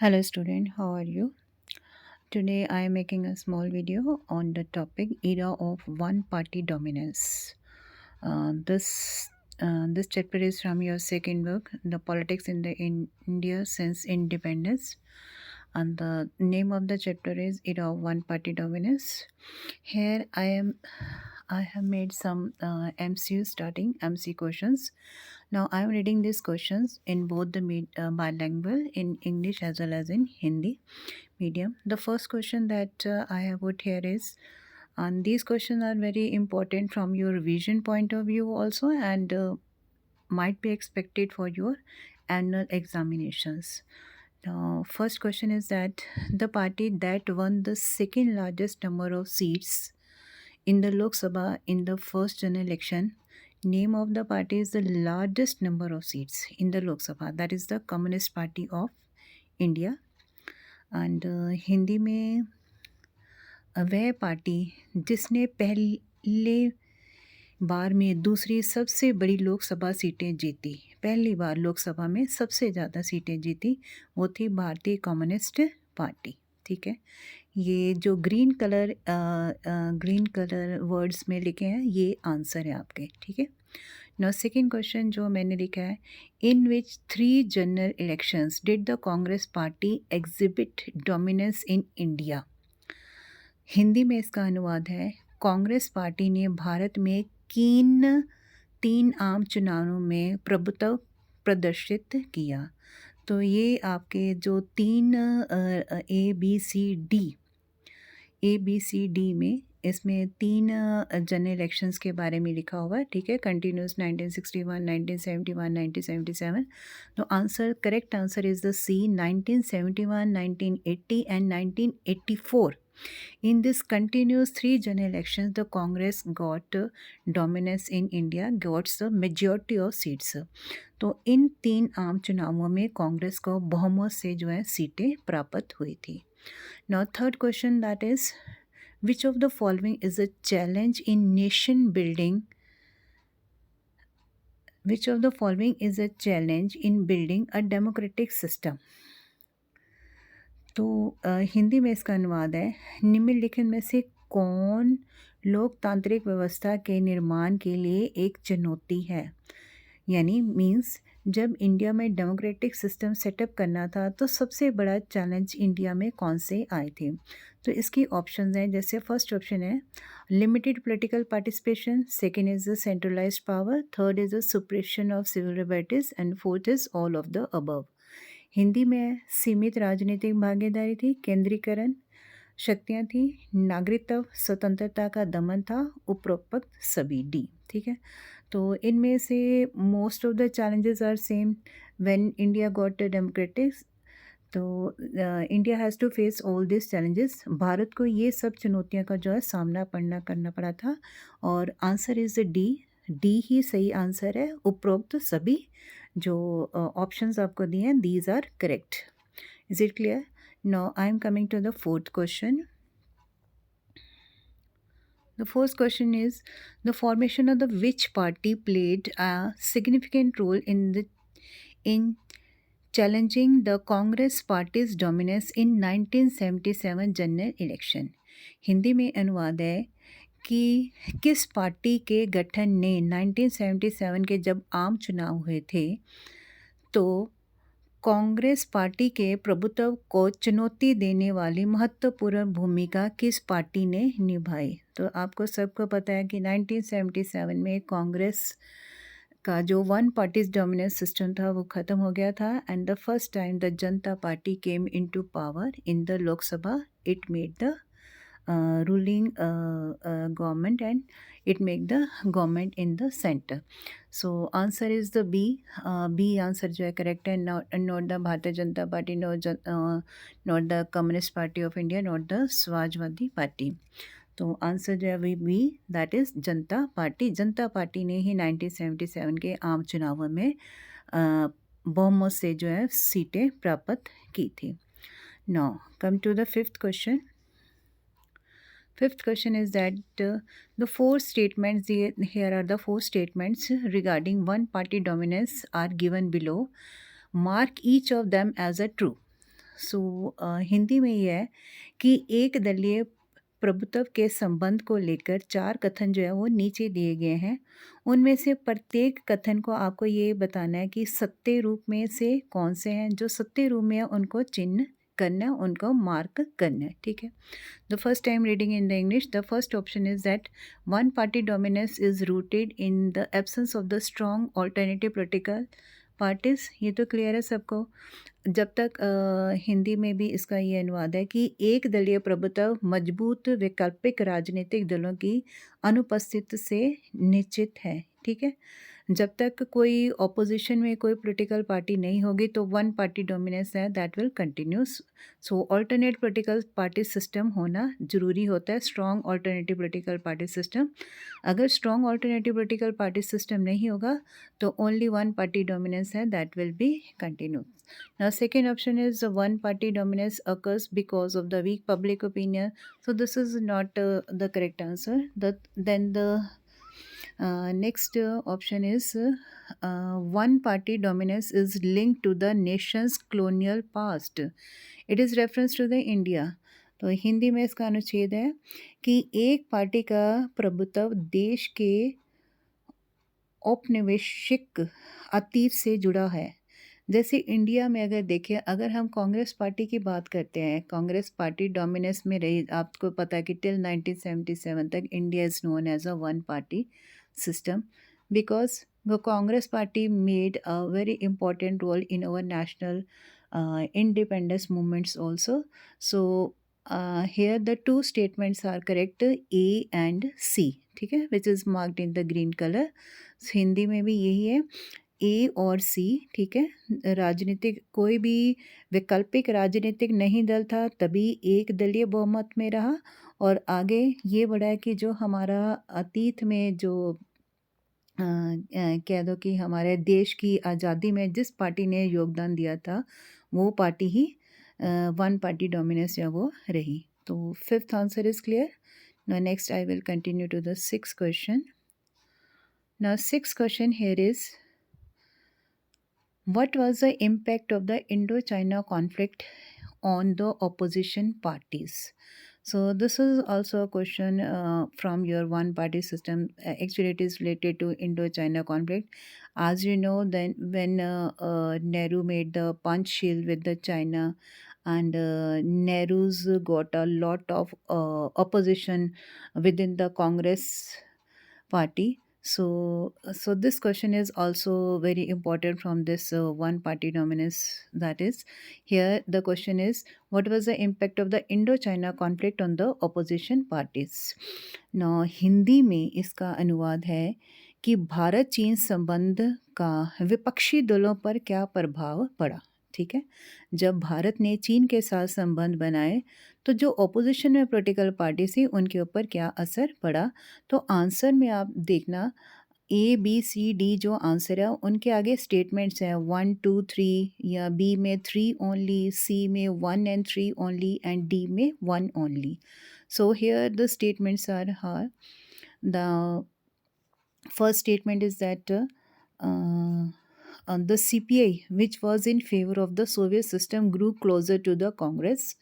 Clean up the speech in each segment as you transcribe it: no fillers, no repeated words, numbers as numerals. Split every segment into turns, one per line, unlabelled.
Hello student, how are you? Today I am making a small video on the topic era of one party dominance. This chapter is from your second book, The Politics in India Since Independence, and the name of the chapter is Era of One Party Dominance. Here I have made some MCU starting MC questions. Now I am reading these questions in both the bilingual in English as well as in Hindi medium. The first question that I have put here is, and these questions are very important from your vision point of view also, and might be expected for your annual examinations. Now, first question is that the party that won the second largest number of seats in the Lok Sabha in the first general election, name of the party is the largest number of seats in the Lok Sabha. That is the Communist Party of India. And Hindi में वह party जिसने पहले बार में दूसरी सबसे बड़ी लोकसभा सीटें जीती, पहली बार लोकसभा में सबसे ज़्यादा सीटें जीती, वो थी भारतीय कम्युनिस्ट पार्टी। ठीक है, ये जो ग्रीन कलर वर्ड्स में लिखे हैं ये आंसर है आपके। ठीक है, नाउ सेकेंड क्वेश्चन जो मैंने लिखा है, इन विच 3 general elections did the Congress party exhibit dominance in India. Hindi में इसका अनुवाद है, कांग्रेस पार्टी ने भारत में तीन आम चुनावों में प्रभुत्व प्रदर्शित किया। तो ये आपके जो तीन ए बी सी डी में इसमें तीन जनरल इलेक्शंस के बारे में लिखा हुआ है। ठीक है, कंटिन्यूस 1961, 1971, 1977। तो answer, correct answer is the C, 1971, 1980 and 1984। In this continuous 3 general elections, the Congress got dominance in India, got the majority of seats. तो इन 3 आम चुनावों में कांग्रेस को बहुमत से जो है सीटें प्राप्त हुई थी। Now third question, that is, which of the following is a challenge in nation building? Which of the following is a challenge in building a democratic system? तो हिंदी में इसका अनुवाद है, निम्नलिखित में से कौन लोकतांत्रिक व्यवस्था के निर्माण के लिए एक चुनौती है। यानी मीन्स जब इंडिया में डेमोक्रेटिक सिस्टम सेटअप करना था तो सबसे बड़ा चैलेंज इंडिया में कौन से आए थे। तो इसकी ऑप्शंस हैं, जैसे फर्स्ट ऑप्शन है limited political participation, second is the centralised power, third is the suppression of civil liberties and fourth is all of the above. Hindi में सीमित राजनीतिक भागीदारी थी, केंद्रीकरण शक्तियाँ थी, नागरिकत्व स्वतंत्रता का दमन था, उपरोक्त सभी डी। ठीक है, तो इनमें से most of the challenges are same when India got democratic. तो India has to face all this challenges. Bharat को ये सब चुनौतियों का जो है सामना करना पड़ा था, और आंसर इज़ डी ही सही आंसर है। उपरोक्त सभी जो ऑप्शंस आपको दिए हैं, these are correct. Is it clear? Now I am coming to the fourth question. The first question is, the formation of the which party played a significant role in challenging the Congress party's dominance in 1977 general election. Hindi में अनुवाद है कि किस party के गठन ने 1977 के जब आम चुनाव हुए थे तो कांग्रेस पार्टी के प्रभुत्व को चुनौती देने वाली महत्वपूर्ण भूमिका किस पार्टी ने निभाई। तो आपको सबको पता है कि 1977 में कांग्रेस का जो वन पार्टीज डोमिनेंस सिस्टम था वो ख़त्म हो गया था, and the first time the Janata Party came into power in the Lok Sabha. It made the ruling government, and it make the government in the center. So answer is the B. B answer जो है correct है. Not the Bharatiya Janata party, not the Communist Party of India, not the Samajwadi party. तो answer जो है वही B, that is Janata party. Janata party ने ही 1977 के आम चुनावों में बहुमत से जो है सीटें प्राप्त की थी. Now come to the fifth question. Fifth question is that the four statements, here are the four statements regarding one party dominance are given below. Mark each of them as a true. सो हिंदी में ये है कि एक दलीय प्रभुत्व के संबंध को लेकर 4 कथन जो है वो नीचे दिए गए हैं। उनमें से प्रत्येक कथन को आपको ये बताना है कि सत्य रूप में से कौन से हैं। जो सत्य रूप में है उनको चिन्ह करना है, उनको मार्क करना है, ठीक है। The first time reading in the English, the first option is that one party dominance is rooted in the absence of the strong alternative political parties. ये तो क्लियर है सबको। जब तक हिंदी में भी इसका ये अनुवाद है कि एक दलीय प्रभुत्व मजबूत वैकल्पिक राजनीतिक दलों की अनुपस्थिति से निश्चित है, ठीक है। जब तक कोई ऑपोजिशन में कोई पॉलिटिकल पार्टी नहीं होगी तो वन पार्टी डोमिनेंस है that will continue. So alternate political party system होना ज़रूरी होता है, strong alternative political party system. अगर strong alternative political party system नहीं होगा तो ओनली वन पार्टी डोमिनेंस है that will be continue. Now, second option is one party dominance occurs because of the weak public opinion. So this is not the correct answer. Then the next option is one party dominance is linked to the nation's colonial past. It is reference to the India. तो हिंदी में इसका अनुच्छेद है कि एक party का प्रभुत्व देश के औपनिवेशिक अतीत से जुड़ा है। जैसे इंडिया में अगर देखें, अगर हम कांग्रेस पार्टी की बात करते हैं, कांग्रेस पार्टी डोमिनेंस में रही। आपको पता है कि टिल 1977 तक India is known as a one party system because the Congress Party made a very important role in our national independence movements also. So here the two statements are correct, A and C, ठीक है, which is marked in the green color. Hindi में भी यही है, ए और सी, ठीक है। राजनीतिक कोई भी वैकल्पिक राजनीतिक नहीं दल था, तभी एक दलीय बहुमत में रहा। और आगे ये बढ़ा है कि जो हमारा अतीत में जो कह दो कि हमारे देश की आज़ादी में जिस पार्टी ने योगदान दिया था वो पार्टी ही वन पार्टी डोमिनेंस या वो रही। तो fifth answer is clear. Now next I will continue to the sixth question. Now sixth question here is what was the impact of the Indo-China conflict on the opposition parties? So this is also a question from your one-party system. Actually, it is related to Indo-China conflict. As you know, then when Nehru made the punch shield with the China, and Nehru's got a lot of opposition within the Congress party. So this question is also very important from this one party dominance. That is, here the question is, what was the impact of the Indo-China conflict on the opposition parties? Now Hindi में इसका अनुवाद है कि भारत चीन संबंध का विपक्षी दलों पर क्या प्रभाव पड़ा, ठीक है। जब भारत ने चीन के साथ संबंध बनाए तो जो ऑपोजिशन में पॉलिटिकल पार्टी थी उनके ऊपर क्या असर पड़ा। तो आंसर में आप देखना ए बी सी डी जो आंसर है उनके आगे स्टेटमेंट्स हैं 1 2 3, या बी में 3 ओनली, सी में 1 and 3 ओनली, एंड डी में 1 only. So here the statements are the first statement is that the CPI, which was in favor of the Soviet system, grew closer to the Congress.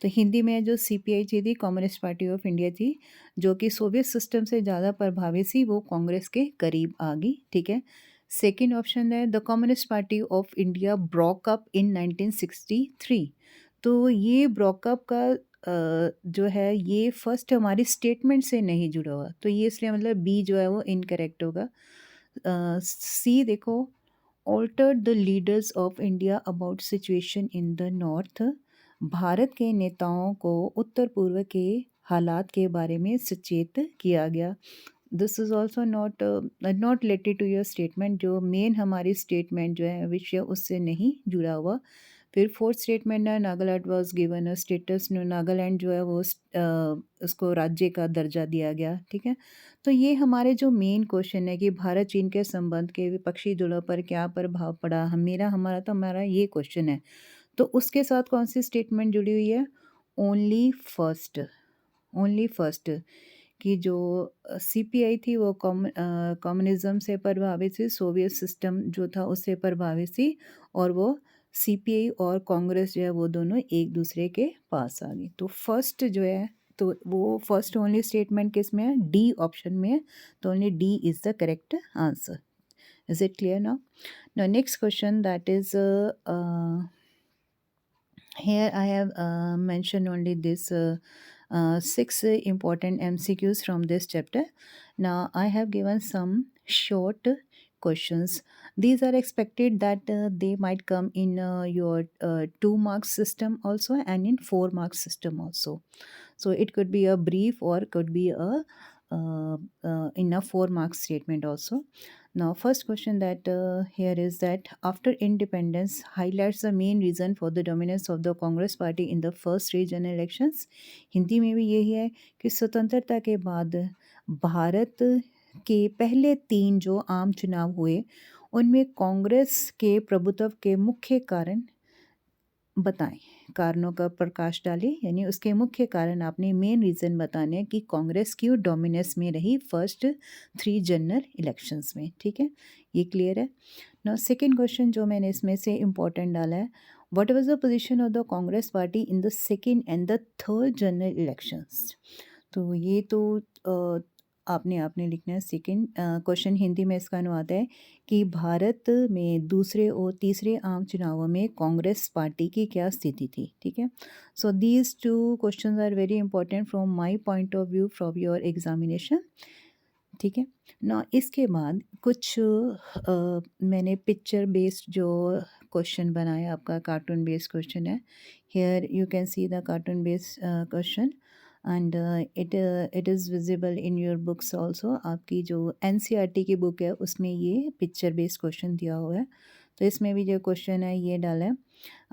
तो हिंदी में जो CPI थी communist party of India थी, जो कि Soviet system से ज़्यादा प्रभावित थी, वो कांग्रेस के करीब आ गई, ठीक है। सेकेंड ऑप्शन है the communist party of India broke up in 1963। तो ये ब्रोकअप का जो है ये फर्स्ट हमारी स्टेटमेंट से नहीं जुड़ा हुआ, तो ये इसलिए मतलब बी जो है वो इनकरेक्ट होगा। सी देखो, altered the leaders of India about situation in the north. Bharat के नेताओं को उत्तर पूर्व के हालात के बारे में सचेत किया गया। This is also not related to your statement, जो मेन हमारी स्टेटमेंट जो है विषय उससे नहीं जुड़ा हुआ। फिर फोर्थ स्टेटमेंट है Nagaland was given a status, Nagaland जो है वो उसको राज्य का दर्जा दिया गया, ठीक है। तो ये हमारे जो मेन क्वेश्चन है कि भारत चीन के संबंध के विपक्षी दलों पर क्या प्रभाव पड़ा, हमारा ये क्वेश्चन है। तो उसके साथ कौन सी स्टेटमेंट जुड़ी हुई है? ओनली फर्स्ट कि जो CPI थी वो कम्युनिज्म से प्रभावित थी, सोवियत सिस्टम जो था उससे प्रभावित थी, और वो सीपीआई और कांग्रेस जो है वो दोनों एक दूसरे के पास आ गई। तो फर्स्ट जो है तो वो फर्स्ट ओनली स्टेटमेंट किस में है, डी ऑप्शन में है, तो only D is the correct answer. Is it clear now? Now next question that is here I have mentioned only this six important MCQs from this chapter. Now I have given some short questions. These are expected that they might come in your 2 mark system also and in 4 mark system also. So it could be a brief or could be a in a 4 mark statement also. Now, first question that here is that after independence highlights the main reason for the dominance of the Congress party in the first regional elections. Hindi में भी यही है कि स्वतंत्रता के बाद भारत के पहले 3 जो आम चुनाव हुए उनमें कांग्रेस के प्रभुत्व के मुख्य कारण बताएं। कारणों का प्रकाश डालें, यानी उसके मुख्य कारण आपने मेन रीज़न बताने हैं कि कांग्रेस क्यों डोमिनेंस में रही फर्स्ट 3 जनरल इलेक्शंस में। ठीक है, ये क्लियर है ना। सेकंड क्वेश्चन जो मैंने इसमें से इम्पोर्टेंट डाला है, what was the position of the Congress party in the second and the third general elections. तो ये तो आपने आपने लिखना है। सेकंड क्वेश्चन हिंदी में इसका अनुवाद है कि भारत में दूसरे और तीसरे आम चुनावों में कांग्रेस पार्टी की क्या स्थिति थी। ठीक है, so these 2 questions are very important from my point of view from your examination. ठीक है ना, इसके बाद कुछ मैंने पिक्चर बेस्ड जो क्वेश्चन बनाया, आपका कार्टून बेस्ड क्वेश्चन है। Here you can see the cartoon based question and it is visible in your books also. आपकी जो एनसीईआरटी की बुक है उसमें ये पिक्चर बेस्ड क्वेश्चन दिया हुआ है। तो इसमें भी जो क्वेश्चन है ये डाला है,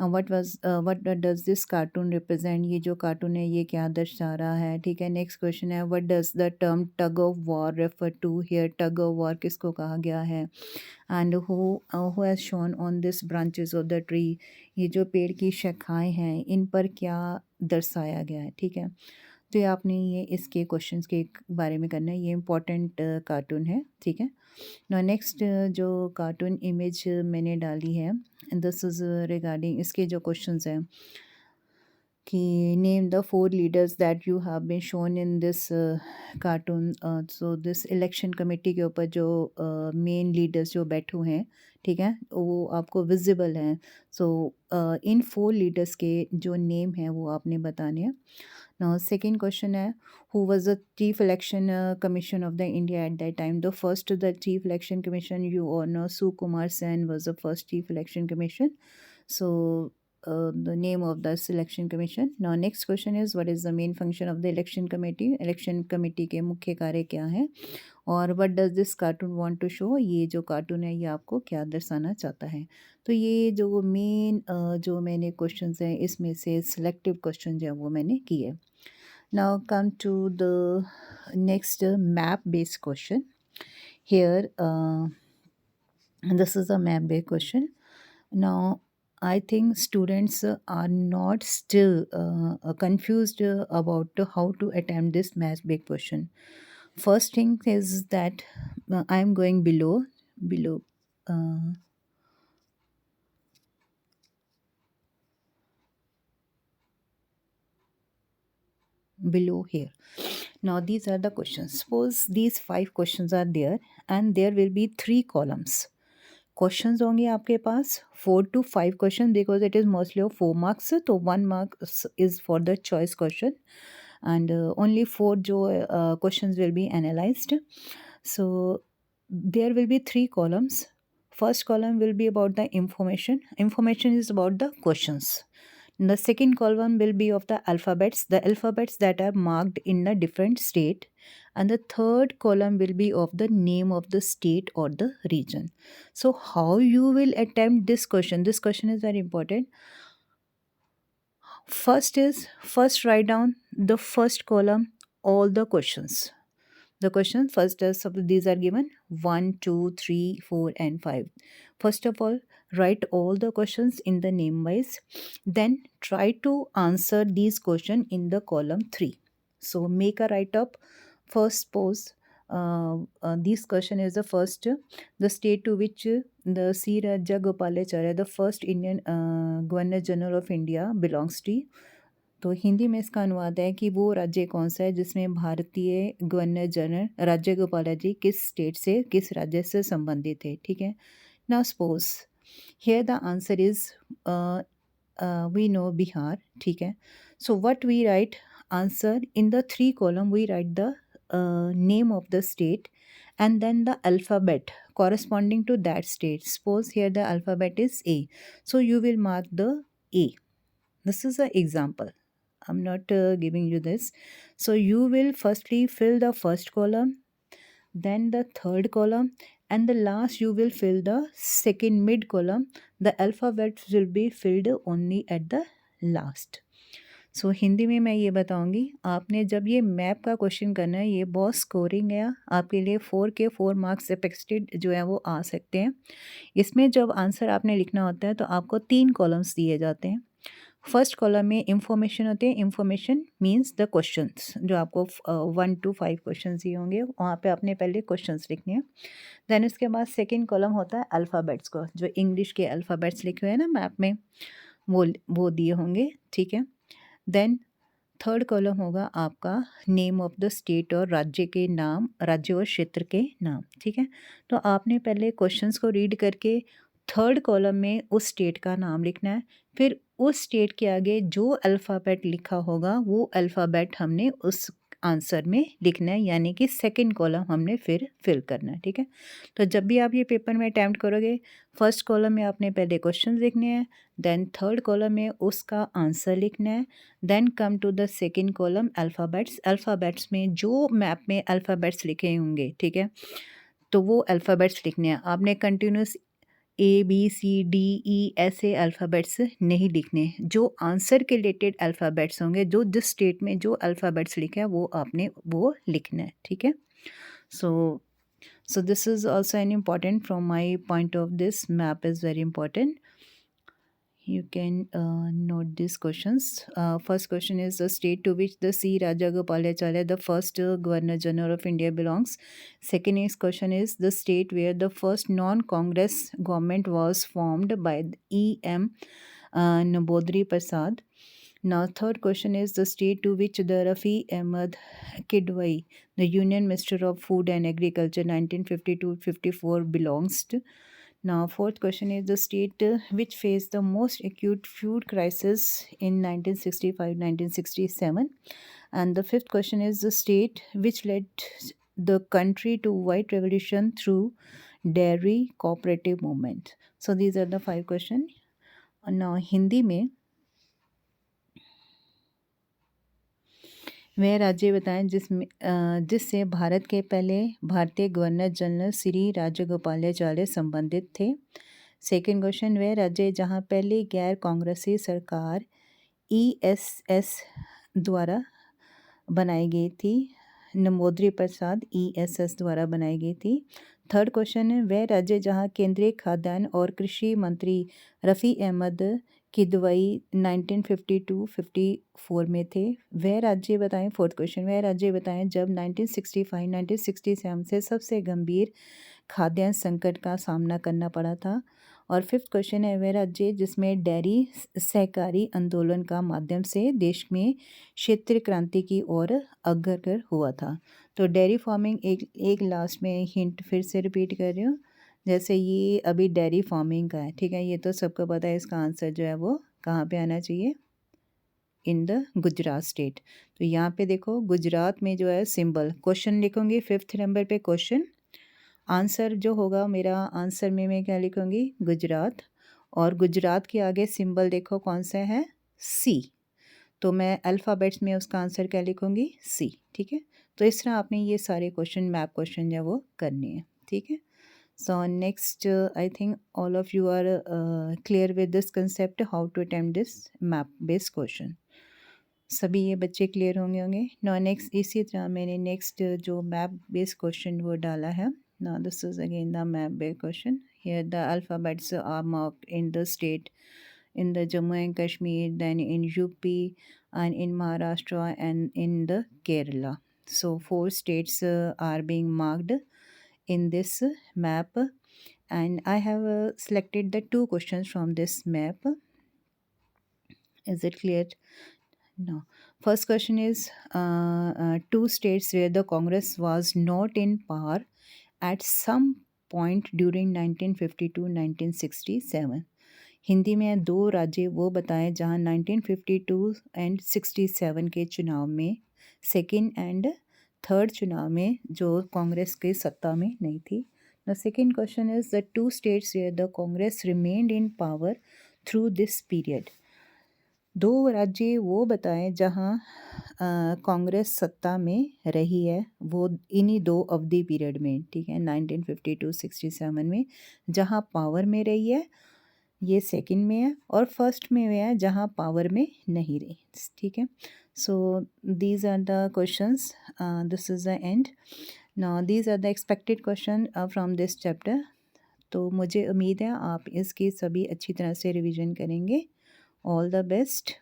what does this cartoon represent, ये जो कार्टून है ये क्या दर्शा रहा है। ठीक है, नेक्स्ट क्वेश्चन है, what does the term tug of war refer to. Here tug of war किसको कहा गया है, and who has shown on this branches of the tree, ये जो पेड़ की शाखाएं हैं इन पर क्या दर्शाया गया है। ठीक है, तो ये आपने ये इसके क्वेश्चंस के बारे में करना है, ये इम्पोर्टेंट कार्टून है। ठीक है ना, नेक्स्ट जो कार्टून इमेज मैंने डाली है, दिस इज़ रिगार्डिंग इसके जो क्वेश्चंस हैं कि name the 4 leaders that you have been shown in this cartoon. So this election committee के ऊपर जो मेन लीडर्स जो बैठे हुए हैं, ठीक है, वो आपको विजिबल हैं। सो इन 4 लीडर्स के जो नेम हैं वो आपने बताने हैं। Now, second question है, who was the chief election commission of the India at that time? The first, the chief election commission, you all know, Sukumar Sen was the first chief election commission. So, the name of the selection commission. Now, next question is, what is the main function of the election committee? Election committee के मुख्य कार्य क्या हैं? और what does this cartoon want to show? ये जो cartoon है ये आपको क्या दर्शाना चाहता है। तो ये जो मेन जो मैंने क्वेश्चंस हैं इसमें से सिलेक्टिव क्वेश्चन जो है वो मैंने किए। Now come to the next map based question. Here this is a map based question. Now I think students are not still confused about how to attempt this math-based question. First thing is that I am going below uh, below here. Now these are the questions. Suppose these 5 questions are there and there will be 3 columns. Questions होंगे आपके पास 4 to 5 question, because it is mostly of 4 marks, तो 1 mark is for the choice question and only 4 जो questions will be analysed. So there will be 3 columns. First column will be about the information is about the questions. The second column will be of the alphabets that are marked in a different state. And the third column will be of the name of the state or the region. So how you will attempt this question? This question is very important. First write down the first column, all the questions. The question first is, these are given 1, 2, 3, 4 and 5. First of all, write all the questions in the name wise. Then try to answer these questions in the column 3. So make a write up. First suppose This question is the first, the state to which the C. Rajagopalachari, the first Indian Governor General of India, belongs to. तो हिंदी में इसका अनुवाद है कि वो राज्य कौन सा है जिसमें भारतीय गवर्नर जनरल राजगोपालाचारी किस स्टेट से, किस राज्य से संबंधित है, ठीक है. Now suppose here the answer is we know Bihar, ठीक है. So what we write answer in the 3 column, we write the name of the state and then the alphabet corresponding to that state. Suppose here the alphabet is A, so you will mark the A. This is an example. I'm not giving you this. So you will firstly fill the first column, then the third column, and the last you will fill the second mid column. The alphabets will be filled only at the last. सो हिंदी में मैं ये बताऊंगी, आपने जब ये map का question करना है, ये बहुत स्कोरिंग है आपके लिए, 4 के 4 मार्क्स एक्सपेक्टेड जो है वो आ सकते हैं. इसमें जब आंसर आपने लिखना होता है तो आपको 3 कॉलम्स दिए जाते हैं. फर्स्ट कॉलम में इंफॉर्मेशन होते हैं. इंफॉर्मेशन मीन्स द क्वेश्चंस, जो आपको 1 to 5 क्वेश्चंस दिए होंगे, वहाँ पे आपने पहले क्वेश्चंस लिखने हैं. देन इसके बाद सेकंड कॉलम होता है अल्फ़ाबेट्स को, जो इंग्लिश के अल्फ़ाबेट्स लिखे हुए हैं ना मैप में, वो दिए होंगे, ठीक है. देन थर्ड कॉलम होगा आपका नेम ऑफ द स्टेट, और राज्य के नाम, राज्य और क्षेत्र के नाम, ठीक है. तो आपने पहले क्वेश्चंस को रीड करके थर्ड कॉलम में उस स्टेट का नाम लिखना है. फिर उस स्टेट के आगे जो अल्फ़ाबेट लिखा होगा वो अल्फ़ाबेट हमने उस आंसर में लिखना है, यानी कि सेकंड कॉलम हमने फिर फिल करना है, ठीक है. तो जब भी आप ये पेपर में अटैम्प्ट करोगे, फर्स्ट कॉलम में आपने पहले क्वेश्चन लिखने हैं, देन थर्ड कॉलम में उसका आंसर लिखना है, then come to the second column alphabets. Alphabets में जो मैप में अल्फ़ाबेट्स लिखे होंगे, ठीक है, तो वो अल्फ़ाबेट्स लिखने हैं. आपने कंटिन्यूस ABCDE ऐसे अल्फ़ाबेट्स नहीं लिखने. जो आंसर के रिलेटेड अल्फ़ाबेट्स होंगे, जो जिस स्टेट में जो अल्फ़ाबेट्स लिखे हैं वो आपने वो लिखना है, ठीक है. So this is also an important, from my point of this map is very important. You can note these questions. First question is the state to which the C. Rajagopalachari, the first Governor General of India, belongs. Second is question is the state where the first non-Congress government was formed by E.M. Nambodri Prasad. Now third question is the state to which the Rafi Ahmad Kidwai, the Union Minister of Food and Agriculture 1952-54, belongs to. Now fourth question is the state which faced the most acute food crisis in 1965-1967. And the fifth question is the state which led the country to white revolution through dairy cooperative movement. So these are the 5 questions. Now Hindi में वह राज्य बताएं जिससे भारत के पहले भारतीय governor general Shri Rajagopalachari संबंधित थे. सेकंड क्वेश्चन, वह राज्य जहां पहले गैर कांग्रेसी सरकार ESS द्वारा बनाई गई थी, नंबोदरी प्रसाद ESS द्वारा बनाई गई थी. थर्ड क्वेश्चन है, वह राज्य जहां केंद्रीय खाद्यान्न और कृषि मंत्री रफ़ी अहमद किदवई 1952-54 में थे, वह राज्य बताएं. फोर्थ क्वेश्चन, वह राज्य बताएं जब 1965-1967 से सबसे गंभीर खाद्यान्न संकट का सामना करना पड़ा था. और फिफ्थ क्वेश्चन है, वह राज्य जिसमें डेयरी सहकारी आंदोलन का माध्यम से देश में क्षेत्रीय क्रांति की ओर अग्रसर हुआ था. तो डेयरी फार्मिंग एक लास्ट में हिंट फिर से रिपीट कर रही हूँ, जैसे ये अभी डेयरी फार्मिंग का है, ठीक है, ये तो सबको पता है. इसका आंसर जो है वो कहाँ पे आना चाहिए, इन द गुजरात स्टेट. तो यहाँ पे देखो गुजरात में जो है सिंबल, क्वेश्चन लिखूंगी 5th नंबर पे क्वेश्चन, आंसर जो होगा मेरा आंसर में मैं क्या लिखूंगी, गुजरात, और गुजरात के आगे सिंबल देखो कौन सा है, C. तो मैं अल्फ़ाबेट्स में उसका आंसर क्या लिखूंगी, C, ठीक है. तो इस तरह आपने ये सारे क्वेश्चन, मैप क्वेश्चन जो वो करने हैं, ठीक है. So next I think all of you are clear with this concept how to attempt this map based question. सभी ये बच्चे क्लियर होंगे. नो नेक्स्ट इसी तरह मैंने नेक्स्ट जो मैप बेस्ड क्वेश्चन वो डाला है. Now this is again the map based question. Here the alphabets are marked in the state, in the Jammu and Kashmir, then in UP and in Maharashtra and in the Kerala. So 4 states are being marked in this map, and I have selected the 2 questions from this map. Is it clear? No. First question is 2 states where the Congress was not in power at some point during 1952-1967. Hindi में 2 राज्य वो बताएं जहां 1952 and 67 के चुनाव में, second and third चुनाव में जो कांग्रेस के सत्ता में नहीं थी. The second question is the 2 states where the Congress remained in power through this period. 2 राज्य वो बताएं जहां कांग्रेस सत्ता में रही है, वो इन्हीं 2 अवधि पीरियड में, ठीक है, 1952-67 में जहां पावर में रही है, ये सेकंड में है, और फर्स्ट में है जहां पावर में नहीं रही, ठीक है. So these are the questions. This is the end. Now these are the expected question from this chapter. तो मुझे उम्मीद है आप इसकी सभी अच्छी तरह से रिवीजन करेंगे. All the best.